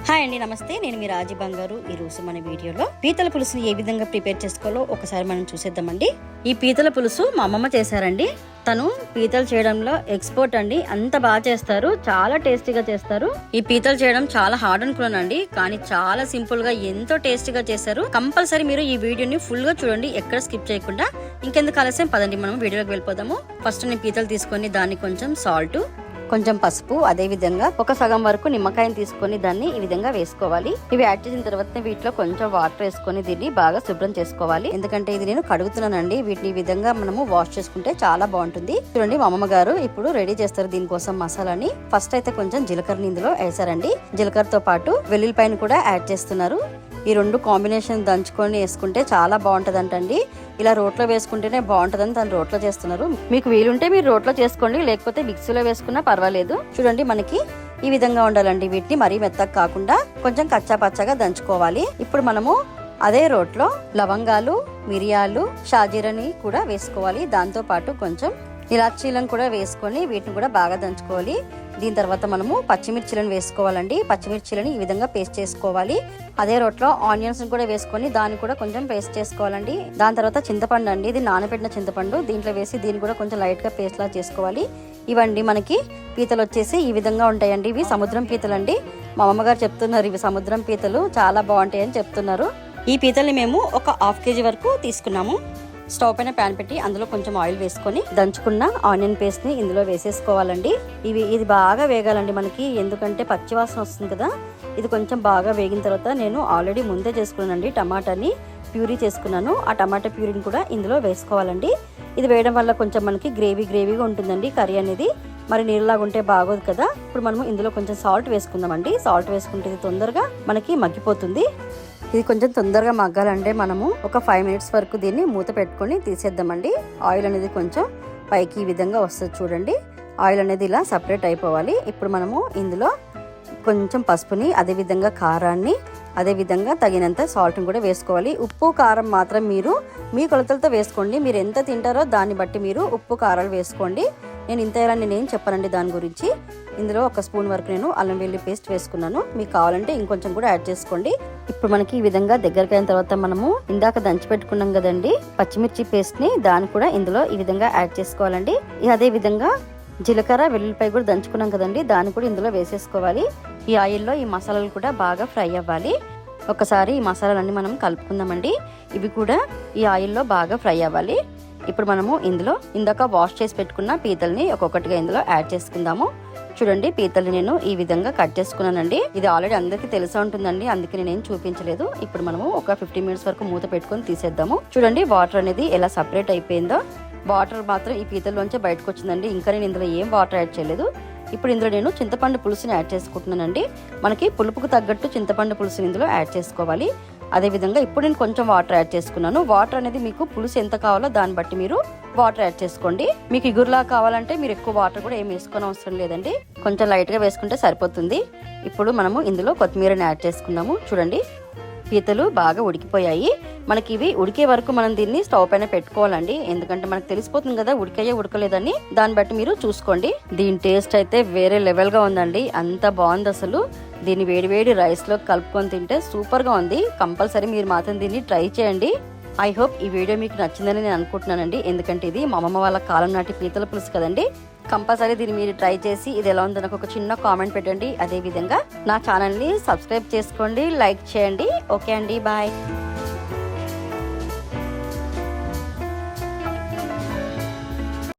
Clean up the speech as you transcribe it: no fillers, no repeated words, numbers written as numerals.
Hi అండి, నమస్తే. నేను మీ రాజీ బంగారు. ఈ రోజు మన వీడియోలో పీతల పులుసుని ఏ విధంగా ప్రిపేర్ చేసుకోవాలో ఒకసారి మనం చూసేద్దామండి. ఈ పీతల పులుసు మా అమ్మమ్మ చేశారండి. తను పీతలు చేయడంలో ఎక్స్పర్ట్ అండి. అంత బాగా చేస్తారు, చాలా టేస్టీగా చేస్తారు. ఈ పీతలు చేయడం చాలా హార్డ్ అనుకున్నానండి, కానీ చాలా సింపుల్ గా ఎంతో టేస్టీగా చేశారు. కంపల్సరీ మీరు ఈ వీడియోని ఫుల్ గా చూడండి, ఎక్కడ స్కిప్ చేయకుండా. ఇంకెందుకు ఆలస్యం, పదండి మనం వీడియోలోకి వెళ్ళిపోదాము. ఫస్ట్ నేను పీతలు తీసుకొని దాన్ని కొంచెం సాల్ట్, కొంచెం పసుపు, అదే విధంగా ఒక సగం వరకు నిమ్మకాయని తీసుకొని దాన్ని ఈ విధంగా వేసుకోవాలి. ఇవి యాడ్ చేసిన తర్వాత వీటిలో కొంచెం వాటర్ వేసుకొని దీన్ని బాగా శుభ్రం చేసుకోవాలి. ఎందుకంటే ఇది నేను కడుగుతున్నానండి. వీటిని ఈ విధంగా మనము వాష్ చేసుకుంటే చాలా బాగుంటుంది. చూడండి, మా అమ్మమ్మ గారు ఇప్పుడు రెడీ చేస్తారు దీనికోసం మసాలాని. ఫస్ట్ అయితే కొంచెం జీలకర్రని ఇందులో వేసారండి. జీలకర్రతో పాటు వెల్లుల్లిపాయను కూడా యాడ్ చేస్తున్నారు. ఈ రెండు కాంబినేషన్ దంచుకొని వేసుకుంటే చాలా బాగుంటదంటండి. ఇలా రోట్లో వేసుకుంటేనే బాగుంటదని తను రోట్లో చేస్తున్నారు. మీకు వీలుంటే మీరు రోట్లో చేసుకోండి, లేకపోతే మిక్సీలో వేసుకున్నా పర్వాలేదు. చూడండి, మనకి ఈ విధంగా ఉండాలండి. వీటిని మరీ మెత్తగా కాకుండా కొంచెం కచ్చా పచ్చగా దంచుకోవాలి. ఇప్పుడు మనము అదే రోట్లో లవంగాలు, మిరియాలు, షాజీరాని కూడా వేసుకోవాలి. దాంతో పాటు కొంచెం ఇలాచీలను కూడా వేసుకొని వీటిని కూడా బాగా దంచుకోవాలి. దీని తర్వాత మనము పచ్చిమిర్చిలను వేసుకోవాలండి. పచ్చిమిర్చిలను ఈ విధంగా పేస్ట్ చేసుకోవాలి. అదే రోట్లో ఆనియన్స్ కూడా వేసుకొని దాన్ని కూడా కొంచెం పేస్ట్ చేసుకోవాలండి. దాని తర్వాత చింతపండు అండి, ఇది నానబెట్టిన చింతపండు దీంట్లో వేసి దీన్ని కూడా కొంచెం లైట్ గా పేస్ట్ లా చేసుకోవాలి. ఇవండి మనకి పీతలు వచ్చేసి ఈ విధంగా ఉంటాయండి. ఇవి సముద్రం పీతలు అండి. మా అమ్మగారు చెప్తున్నారు ఇవి సముద్రం పీతలు చాలా బాగుంటాయి అని చెప్తున్నారు. ఈ పీతల్ని మేము ఒక 1/2 kg వరకు తీసుకున్నాము. స్టవ్ పైన ప్యాన్ పెట్టి అందులో కొంచెం ఆయిల్ వేసుకొని దంచుకున్న ఆనియన్ పేస్ట్ ని ఇందులో వేసేసుకోవాలండి. ఇది బాగా వేగాలండి మనకి, ఎందుకంటే పచ్చివాసన వస్తుంది కదా. ఇది కొంచెం బాగా వేగిన తర్వాత నేను ఆల్రెడీ ముందే చేసుకున్నానండి, టమాటాని ప్యూరీ చేసుకున్నాను. ఆ టమాటా ప్యూరీని కూడా ఇందులో వేసుకోవాలండి. ఇది వేయడం వల్ల కొంచెం మనకి గ్రేవీగా ఉంటుందండి కర్రీ అనేది. మరి నీళ్ళలాగా ఉంటే బాగోదు కదా. ఇప్పుడు మనము ఇందులో కొంచెం సాల్ట్ వేసుకుందామండి. సాల్ట్ వేసుకుంటే ఇది తొందరగా మనకి మగ్గిపోతుంది. ఇది కొంచెం తొందరగా మగ్గాలంటే మనము ఒక 5 minutes వరకు దీన్ని మూత పెట్టుకొని తీసేద్దామండి. ఆయిల్ అనేది కొంచెం పైకి ఈ విధంగా వస్తుంది చూడండి. ఆయిల్ అనేది ఇలా సపరేట్ అయిపోవాలి. ఇప్పుడు మనము ఇందులో కొంచెం పసుపుని, అదేవిధంగా కారాన్ని, అదేవిధంగా తగినంత సాల్ట్ని కూడా వేసుకోవాలి. ఉప్పు కారం మాత్రం మీరు మీ కొలతలతో వేసుకోండి. మీరు ఎంత తింటారో దాన్ని బట్టి మీరు ఉప్పు కారాలు వేసుకోండి. నేను ఇంత వేయాలని నేనేం చెప్పానండి దాని గురించి. ఇందులో 1 స్పూన్ వరకు నేను అల్లం వెల్లుల్లి పేస్ట్ వేసుకున్నాను. మీకు కావాలంటే ఇంకొంచెం కూడా యాడ్ చేసుకోండి. ఇప్పుడు మనకి ఈ విధంగా దగ్గరికి అయిన తర్వాత మనము ఇందాక దంచి పెట్టుకున్నాం కదండి పచ్చిమిర్చి పేస్ట్ ని, దాన్ని కూడా ఇందులో ఈ విధంగా యాడ్ చేసుకోవాలండి. అదే విధంగా జీలకర్ర, వెల్లుల్లిపాయ కూడా దంచుకున్నాం కదండి, దాన్ని కూడా ఇందులో వేసేసుకోవాలి. ఈ ఆయిల్లో ఈ మసాలాలు కూడా బాగా ఫ్రై అవ్వాలి. ఒకసారి ఈ మసాలాలన్నీ మనం కలుపుకుందామండి. ఇవి కూడా ఈ ఆయిల్లో బాగా ఫ్రై అవ్వాలి. ఇప్పుడు మనము ఇందులో ఇందాక వాష్ చేసి పెట్టుకున్న పీతల్ని ఒక్కొక్కటిగా ఇందులో యాడ్ చేసుకుందాము. చూడండి, పీతల్ని నేను ఈ విధంగా కట్ చేసుకున్నానండి. ఇది ఆల్రెడీ అందరికీ తెలిసే ఉంటుందండి, అందుకే నేనేం చూపించలేదు. ఇప్పుడు మనము ఒక 15 minutes వరకు మూత పెట్టుకొని తీసేద్దాము. చూడండి, వాటర్ అనేది ఎలా సపరేట్ అయిపోయిందో. వాటర్ మాత్రం ఈ పీతల్లోంచే బయటకు వచ్చిందండి. ఇంకా నేను ఇందులో ఏం వాటర్ యాడ్ చేయలేదు. ఇప్పుడు ఇందులో నేను చింతపండు పులుసుని యాడ్ చేసుకుంటున్నానండి. మనకి పులుపుకు తగ్గట్టు చింతపండు పులుసుని ఇందులో యాడ్ చేసుకోవాలి. అదేవిధంగా ఇప్పుడు నేను కొంచెం వాటర్ యాడ్ చేసుకున్నాను. వాటర్ అనేది మీకు పులుసు ఎంత కావాలో దాన్ని బట్టి మీరు వాటర్ యాడ్ చేసుకోండి. మీకు ఇగురులా కావాలంటే మీరు ఎక్కువ వాటర్ కూడా ఏం వేసుకోని అవసరం లేదండి, కొంచెం లైట్గా వేసుకుంటే సరిపోతుంది. ఇప్పుడు మనము ఇందులో కొత్తిమీరని యాడ్ చేసుకున్నాము. చూడండి, పీతలు బాగా ఉడికిపోయాయి. మనకి ఇవి ఉడికే వరకు మనం దీన్ని స్టవ్ పైన పెట్టుకోవాలండి, ఎందుకంటే మనకు తెలిసిపోతుంది కదా ఉడికాయో ఉడకలేదని. దాన్ని బట్టి మీరు చూసుకోండి. దీని టేస్ట్ అయితే వేరే లెవెల్ గా ఉందండి, అంత బాగుంది అసలు. దీన్ని వేడివేడి రైస్ లో కలుపుకొని తింటే సూపర్ గా ఉంది. కంపల్సరీ మీరు మాత్రం దీన్ని ట్రై చేయండి. ఐ హోప్ ఈ వీడియో మీకు నచ్చిందని నేను అనుకుంటున్నానండి, ఎందుకంటే ఇది మా అమ్మమ్మ వాళ్ళ కాలం నాటి పీతల పులుసు కదండి. కంపల్సరీ దీన్ని మీరు ట్రై చేసి ఇది ఎలా ఉందో నాకు ఒక చిన్న కామెంట్ పెట్టండి. అదే విధంగా నా ఛానల్ ని సబ్స్క్రైబ్ చేసుకోండి, లైక్ చేయండి. ఓకే అండి, బాయ్.